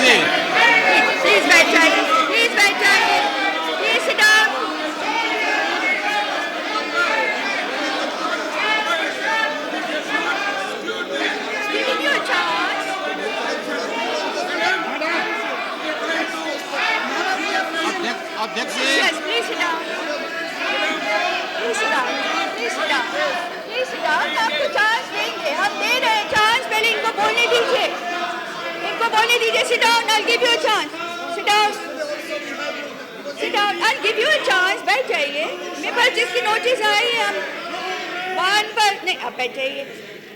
जी please बैठ जाइए, please बैठ जाइए, please sit down. Giving you a chance. अध्यक्ष जी, Yes, please sit down. Please sit down. Please sit down. Please sit down. आपको chance देंगे, हम दे रहे हैं चांस, पहले इनको बोलने दीजिए, इनको बोलने दीजिए। Sit down. I'll give you a chance. Sit down. Sit down. I'll give you a chance. बैठ जाइए। मेरे पास जिसकी नोटिस आई है हम वन पर नहीं, आप बैठ जाइए,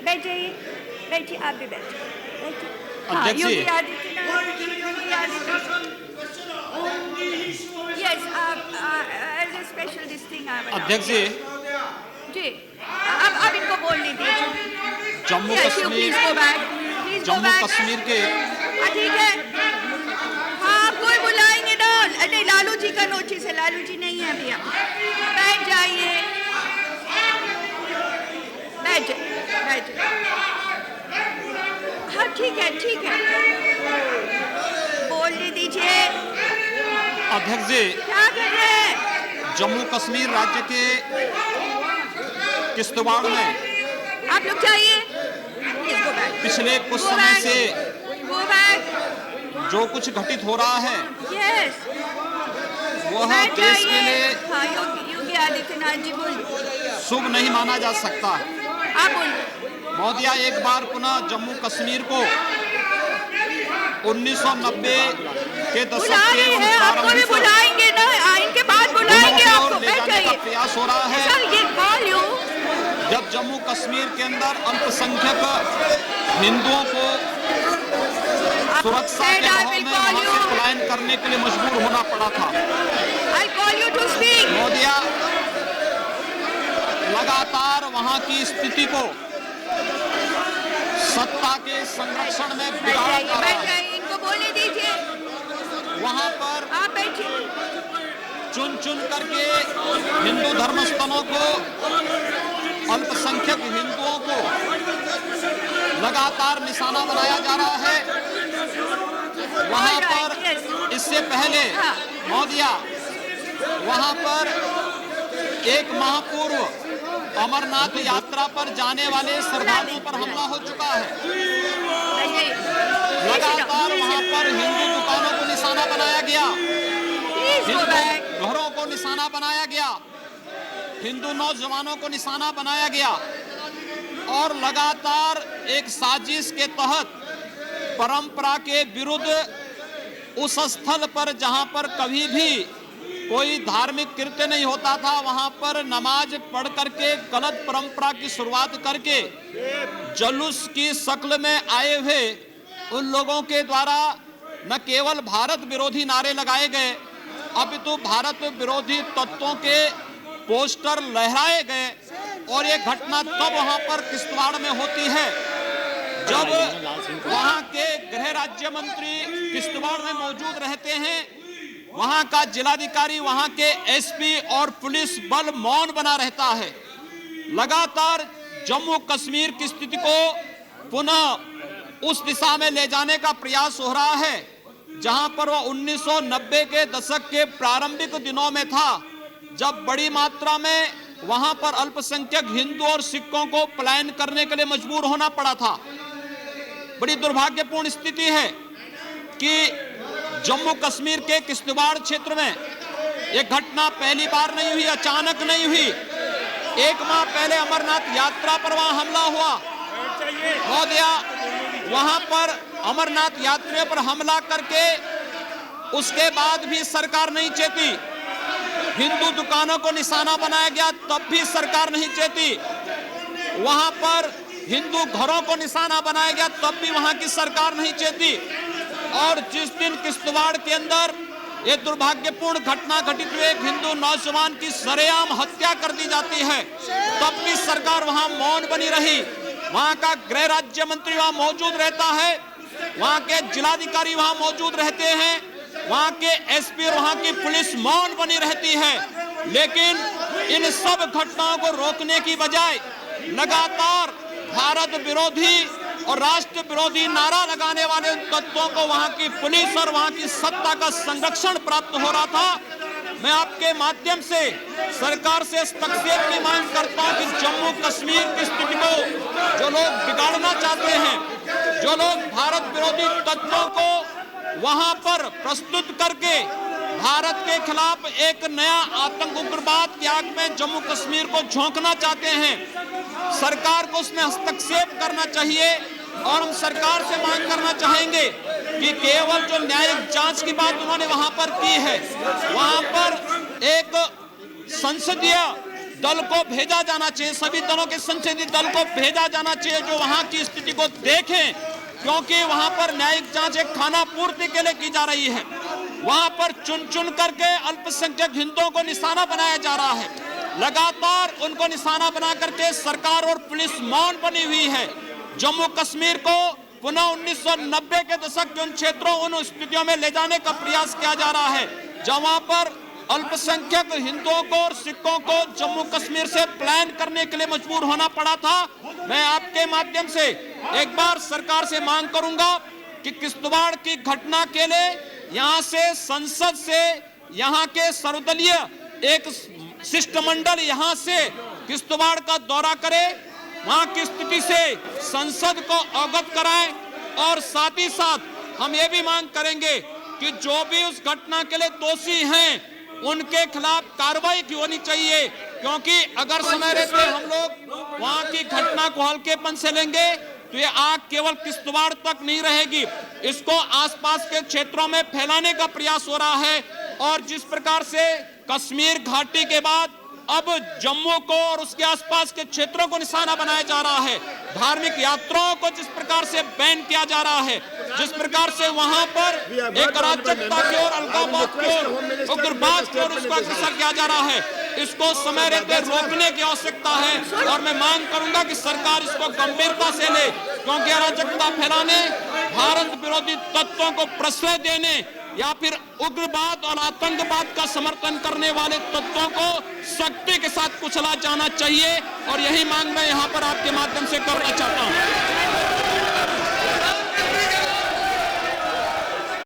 बैठ जाइए, बैठिए, आप भी बैठिए। हाँ, अध्यक्ष जी। Yogi Adityanath, Yogi Adityanath. Yes, as a special this thing I will. अध्यक्ष जी, जी, अब इनको बोलने दीजिए। Jammu Yes, you Kashmir please go back. Please go Jammu back. Kashmir के ठीक है। हाँ, आप कोई बुलाएंगे ना? अरे लालू जी का नोटिस है, लालू जी नहीं है अभी। बैठ जाइए, बैठ जाइए, बैठ जाइए। हाँ ठीक है, ठीक है, बोलने दीजिए। अध्यक्ष जी, क्या कर रहे हैं? जम्मू कश्मीर राज्य के किश्तवाड़ में आप लोग जाइए। Please go back. पिछले कुछ Go समय back. से Go back. जो कुछ घटित हो रहा है Yes. वह बैठ देश के जाइए। लिए हाँ, योगी आदित्यनाथ जी बोलिए। शुभ नहीं माना जा सकता। आप बोलिए। महोदया, एक बार पुनः जम्मू कश्मीर को 1990 के दशक बुला के रहे उन हैं, आपको भी प्रारंभिक बुलाएंगे ना, इनके बाद बुलाएंगे दिनों की आपको। ओर ले बैठ जाने का जाइए। प्रयास हो रहा है। सर, ये कॉल यू। जब जम्मू कश्मीर के अंदर अल्पसंख्यक हिंदुओं को सुरक्षा के अभाव में वहां से पलायन करने के लिए मजबूर होना पड़ा था। I'll call you to speak. महोदया, लगातार वहां की स्थिति को सत्ता के संरक्षण में बैठ बिगाड़ा जाइए, जा रहा बैठ है। जाइए, इनको बोलने दीजिए। वहां पर आप बैठिए। चुन चुन करके हिंदू धर्मस्थलों को, अल्पसंख्यक हिंदुओं को लगातार निशाना बनाया जा रहा है। वहां पर इससे पहले महोदया, वहां पर एक माह पूर्व अमरनाथ यात्रा पर जाने वाले श्रद्धालुओं पर हमला हो चुका है। लगातार वहां पर हिंदू दुकानों को निशाना बनाया गया, हिंदू घरों को निशाना बनाया गया, हिंदू नौजवानों को निशाना बनाया गया और लगातार एक साजिश के तहत परंपरा के विरुद्ध उस स्थल पर जहां पर कभी भी कोई धार्मिक कृत्य नहीं होता था, वहां पर नमाज पढ़ करके गलत परंपरा की शुरुआत करके जुलूस की शक्ल में आए हुए उन लोगों के द्वारा न केवल भारत विरोधी नारे लगाए गए, अपितु भारत विरोधी तत्वों के पोस्टर लहराए गए। और ये घटना तब वहां पर किश्तवाड़ में होती है जब वहां के गृह राज्य मंत्री किश्तवाड़ में मौजूद रहते हैं, वहां का जिलाधिकारी, वहां के एसपी और पुलिस बल मौन बना रहता है। लगातार जम्मू कश्मीर की स्थिति को पुनः उस दिशा में ले जाने का प्रयास हो रहा है जहां पर वह 1990 के दशक के प्रारंभिक दिनों में था, जब बड़ी मात्रा में वहां पर अल्पसंख्यक हिंदू और सिखों को पलायन करने के लिए मजबूर होना पड़ा था। बड़ी दुर्भाग्यपूर्ण स्थिति है कि जम्मू कश्मीर के किश्तवाड़ क्षेत्र में यह घटना पहली बार नहीं हुई, अचानक नहीं हुई। एक माह पहले अमरनाथ यात्रा पर वहां हमला हुआ। महोदया, वहां पर अमरनाथ यात्रियों पर हमला करके उसके बाद भी सरकार नहीं चेती। हिंदू दुकानों को निशाना बनाया गया, तब भी सरकार नहीं चेती। वहां पर हिंदू घरों को निशाना बनाया गया, तब भी वहां की सरकार नहीं चेती। और जिस दिन किश्तवाड़ के अंदर ये दुर्भाग्यपूर्ण घटना घटित हुई, एक हिंदू नौजवान की सरेआम हत्या कर दी जाती है, तब भी सरकार वहां मौन बनी रही। वहां का गृह राज्य मंत्री वहां मौजूद रहता है, वहां के जिलाधिकारी वहां मौजूद रहते हैं, वहां के एसपी और वहां की पुलिस मौन बनी रहती है। लेकिन इन सब घटनाओं को रोकने की बजाय लगातार भारत विरोधी और राष्ट्र विरोधी नारा लगाने वाले उन तत्वों को वहां की पुलिस और वहां की सत्ता का संरक्षण प्राप्त हो रहा था। मैं आपके माध्यम से सरकार से हस्तक्षेप की मांग करता हूं कि जम्मू कश्मीर की स्थिति को जो लोग बिगाड़ना चाहते हैं, जो लोग भारत विरोधी तत्वों को वहां पर प्रस्तुत करके भारत के खिलाफ एक नया आतंक उग्रवाद की आग में जम्मू कश्मीर को झोंकना चाहते हैं, सरकार को उसमें हस्तक्षेप करना चाहिए। और हम सरकार से मांग करना चाहेंगे कि केवल जो न्यायिक जांच की बात उन्होंने वहां पर की है, वहां पर एक संसदीय दल को भेजा जाना चाहिए, सभी दलों के संसदीय दल को भेजा जाना चाहिए जो वहां की स्थिति को देखें, क्योंकि वहां पर न्यायिक जांच एक खाना पूर्ति के लिए की जा रही है। वहां पर चुन चुन करके अल्पसंख्यक हिंदुओं को निशाना बनाया जा रहा है, लगातार उनको निशाना बना करके सरकार और पुलिस मौन बनी हुई है। जम्मू कश्मीर को पुनः 1990 के दशक के उन क्षेत्रों, उन स्थितियों में ले जाने का प्रयास किया जा रहा है जहां पर अल्पसंख्यक हिंदुओं को और सिखों को जम्मू कश्मीर से प्लान करने के लिए मजबूर होना पड़ा था। मैं आपके माध्यम से एक बार सरकार से मांग करूंगा कि किश्तवाड़ की घटना के लिए यहां से संसद से यहां के सर्वदलीय एक शिष्टमंडल यहां से किश्तवाड़ का दौरा करे, वहां की स्थिति से संसद को अवगत कराएं और साथ ही साथ हम ये भी मांग करेंगे कि जो भी उस घटना के लिए दोषी हैं उनके खिलाफ कार्रवाई की होनी चाहिए, क्योंकि अगर समय रहते हम लोग वहां की घटना को हल्केपन से लेंगे तो ये आग केवल किश्तवाड़ तक नहीं रहेगी, इसको आसपास के क्षेत्रों में फैलाने का प्रयास हो रहा है। और जिस प्रकार से कश्मीर घाटी के बाद अब जम्मू को और उसके आसपास के क्षेत्रों को निशाना बनाया जा रहा है, धार्मिक यात्राओं को जिस प्रकार से बैन किया जा रहा है, जिस प्रकार से वहां पर एक अराजकता की ओर, अलगाववाद की ओर, उग्रवाद की ओर उसको अग्रसर किया जा रहा है, इसको समय रहते रोकने की आवश्यकता है। और मैं मांग करूंगा कि सरकार इसको गंभीरता से ले, क्योंकि अराजकता फैलाने, भारत विरोधी तत्वों को प्रश्रय देने या फिर उग्रवाद और आतंकवाद का समर्थन करने वाले तत्वों को सख्ती के साथ कुचला जाना चाहिए। और यही मांग मैं यहाँ पर आपके माध्यम से करना चाहता हूँ।